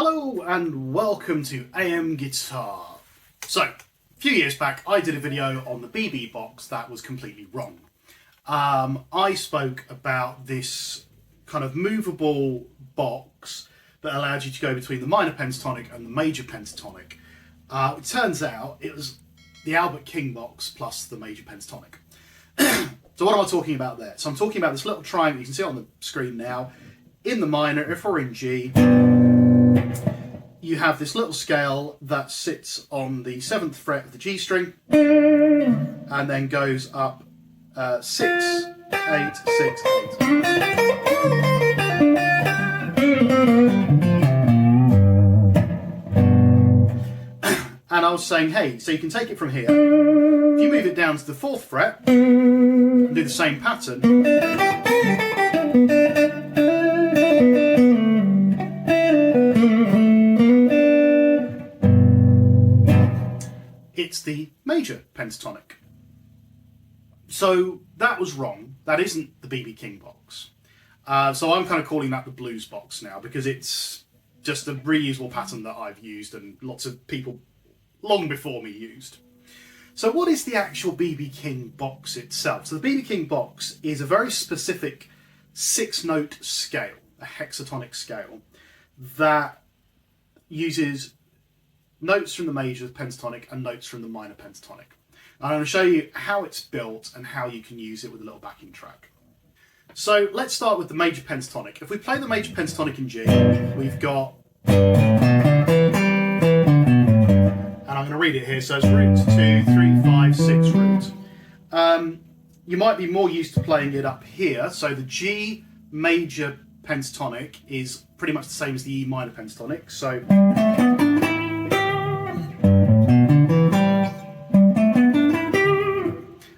Hello and welcome to AM Guitar. So, a few years back I did a video on the BB box that was completely wrong. I spoke about this kind of movable box that allowed you to go between the minor pentatonic and the major pentatonic. It turns out it was the Albert King box plus the major pentatonic. So what am I talking about there? So I'm talking about this little triangle, you can see it on the screen now. In the minor, if we're in G, you have this little scale that sits on the 7th fret of the G string and then goes up 6, 8, 6, 8. And I was saying, hey, so you can take it from here. If you move it down to the 4th fret and do the same pattern, it's the major pentatonic. So that was wrong. That isn't the BB King box. So I'm kind of calling that the blues box now because it's just a reusable pattern that I've used and lots of people long before me used. So what is the actual BB King box itself? So the BB King box is a very specific 6-note scale, a hexatonic scale, that uses notes from the major pentatonic and notes from the minor pentatonic. And I'm going to show you how it's built and how you can use it with a little backing track. So let's start with the major pentatonic. If we play the major pentatonic in G, we've got, and I'm going to read it here, so it's root 2, 3, 5, 6 root. You might be more used to playing it up here, so the G major pentatonic is pretty much the same as the E minor pentatonic, so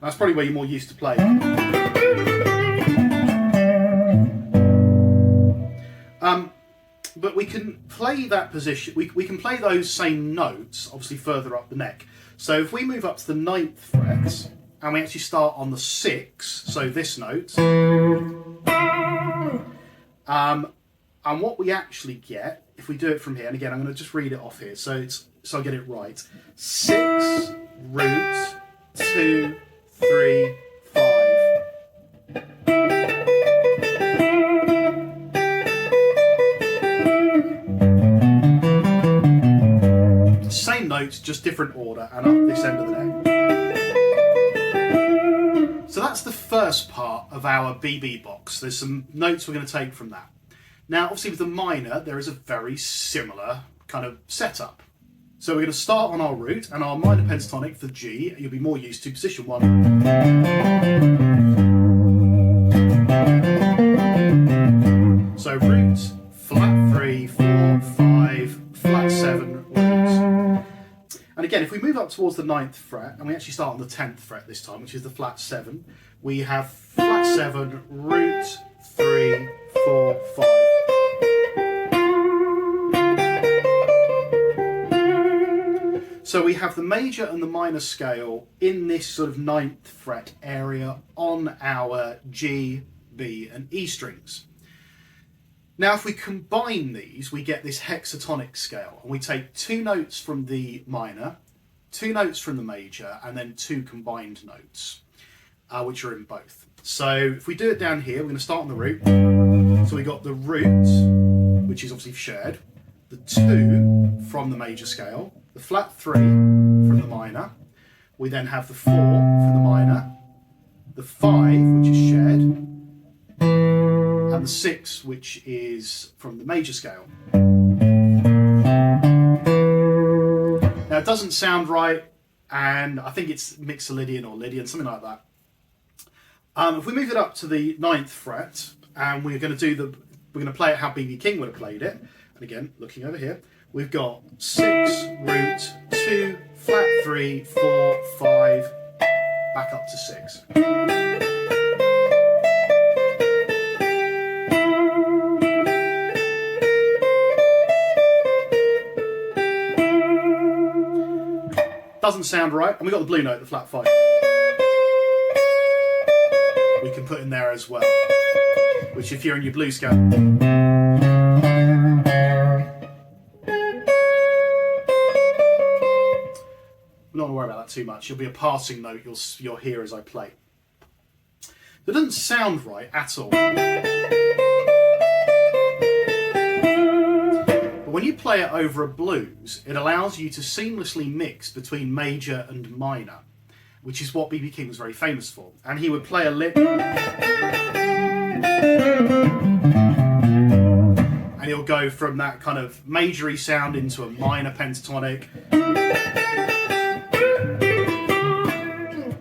that's probably where you're more used to playing. But we can play that position, we can play those same notes, obviously further up the neck. So if we move up to the 9th fret, and we actually start on the 6, so this note, and what we actually get, if we do it from here, and again I'm going to just read it off here, so I get it right. 6, root, 2, 3, 5. Same notes, just different order, and up this end of the neck. So that's the first part of our BB box. There's some notes we're going to take from that. Now, obviously with the minor, there is a very similar kind of setup. So we're going to start on our root, and our minor pentatonic for G, you'll be more used to position 1. So root, flat 3, 4, 5, flat 7, root. And again, if we move up towards the 9th fret, and we actually start on the 10th fret this time, which is the flat 7, we have flat 7, root, 3, 4, 5. So we have the major and the minor scale in this sort of 9th fret area on our G, B and E strings. Now if we combine these, we get this hexatonic scale, and we take 2 notes from the minor, 2 notes from the major, and then 2 combined notes, which are in both. So if we do it down here, we're going to start on the root. So we got the root, which is obviously shared, the 2 from the major scale, the flat 3 from the minor, we then have the 4 from the minor, the 5 which is shared, and the 6 which is from the major scale. Now it doesn't sound right, and I think it's Mixolydian or Lydian, something like that. If we move it up to the 9th fret, and we're going to play it how BB King would have played it, and again, looking over here, we've got 6, root, 2, flat 3, 4, 5, back up to 6. Doesn't sound right, and we've got the blue note, the flat 5. We can put in there as well, which if you're in your blues scale, worry about that too much. It'll be a passing note you'll hear as I play. It doesn't sound right at all. But when you play it over a blues, it allows you to seamlessly mix between major and minor, which is what B.B. King was very famous for. And he would play a lick, and he'll go from that kind of majory sound into a minor pentatonic,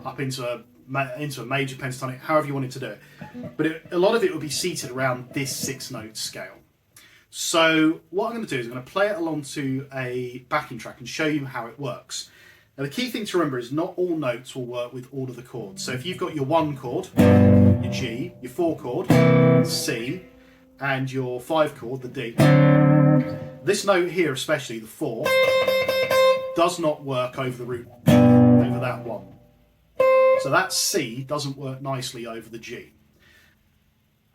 up into a major pentatonic, however you wanted to do it. But a lot of it would be seated around this 6-note scale. So what I'm going to do is I'm going to play it along to a backing track and show you how it works. Now the key thing to remember is not all notes will work with all of the chords. So if you've got your 1 chord, your G, your 4 chord, C, and your 5 chord, the D, this note here, especially the 4, does not work over the root, over that 1. So that C doesn't work nicely over the G.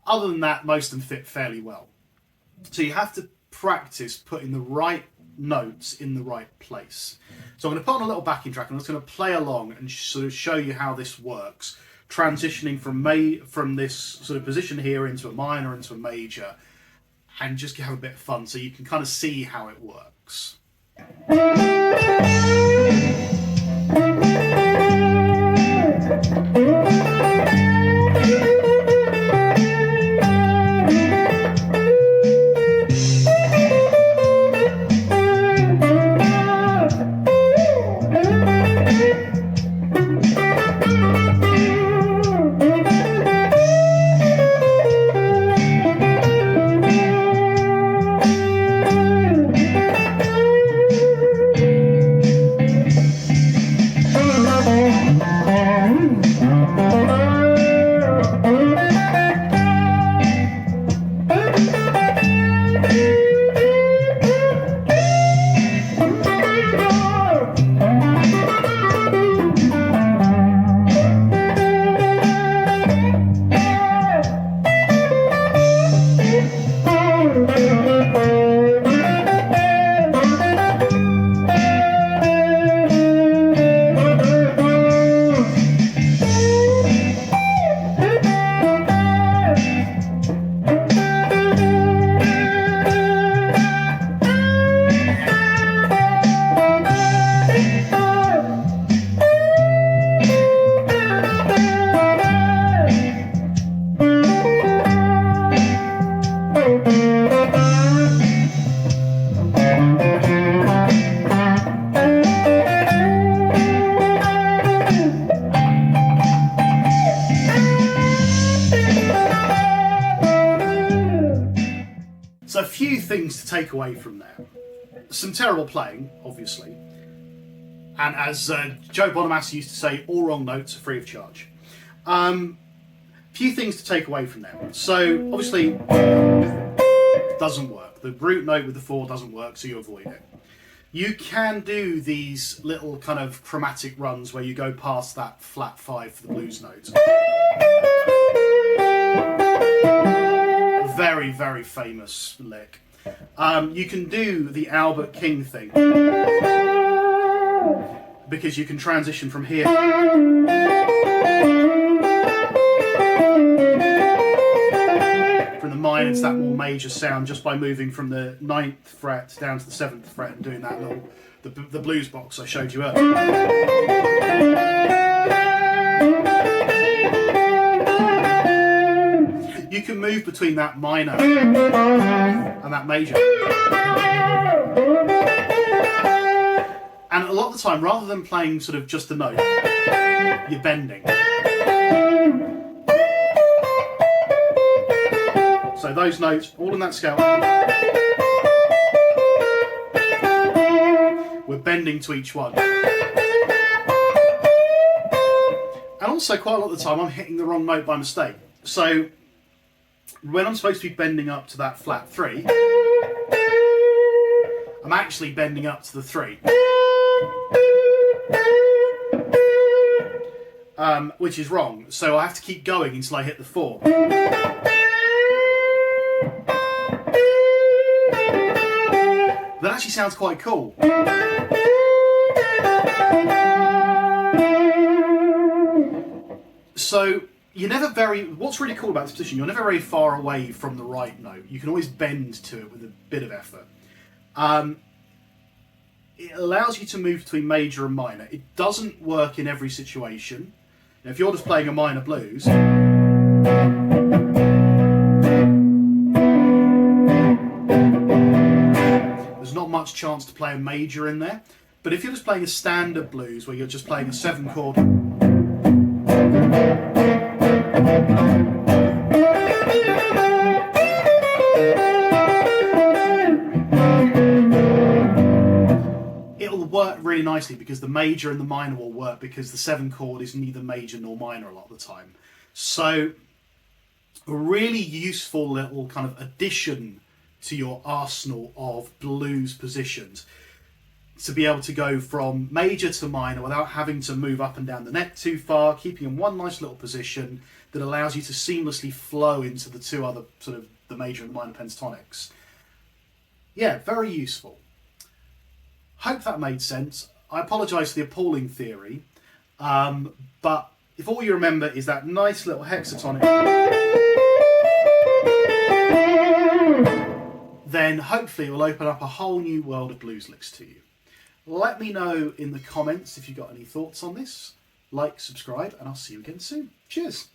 Other than that, most of them fit fairly well. So you have to practice putting the right notes in the right place. So I'm going to put on a little backing track and I'm just going to play along and sort of show you how this works, transitioning from this sort of position here into a minor, into a major, and just have a bit of fun so you can kind of see how it works. So a few things to take away from there. Some terrible playing, obviously. And as Joe Bonamassa used to say, all wrong notes are free of charge. Few things to take away from there. So obviously, it doesn't work. The root note with the 4 doesn't work, so you avoid it. You can do these little kind of chromatic runs where you go past that flat 5 for the blues note. Very, very famous lick. You can do the Albert King thing, because you can transition from here from the minor to that more major sound just by moving from the 9th fret down to the 7th fret and doing that little the blues box I showed you earlier. You can move between that minor and that major. And a lot of the time, rather than playing sort of just the note, you're bending. So those notes, all in that scale, we're bending to each one. And also, quite a lot of the time, I'm hitting the wrong note by mistake. So when I'm supposed to be bending up to that flat 3, I'm actually bending up to the 3. Which is wrong, so I have to keep going until I hit the 4. That actually sounds quite cool. So what's really cool about this position, you're never very far away from the right note. You can always bend to it with a bit of effort. It allows you to move between major and minor. It doesn't work in every situation. Now, if you're just playing a minor blues, there's not much chance to play a major in there. But if you're just playing a standard blues where you're just playing a 7-chord, it'll work really nicely because the major and the minor will work because the 7-chord is neither major nor minor a lot of the time. So a really useful little kind of addition to your arsenal of blues positions to be able to go from major to minor without having to move up and down the neck too far, keeping in one nice little position that allows you to seamlessly flow into the two other sort of the major and the minor pentatonics. Yeah, very useful. Hope that made sense. I apologise for the appalling theory, but if all you remember is that nice little hexatonic, then hopefully it will open up a whole new world of blues licks to you. Let me know in the comments if you've got any thoughts on this. Like, subscribe, and I'll see you again soon. Cheers.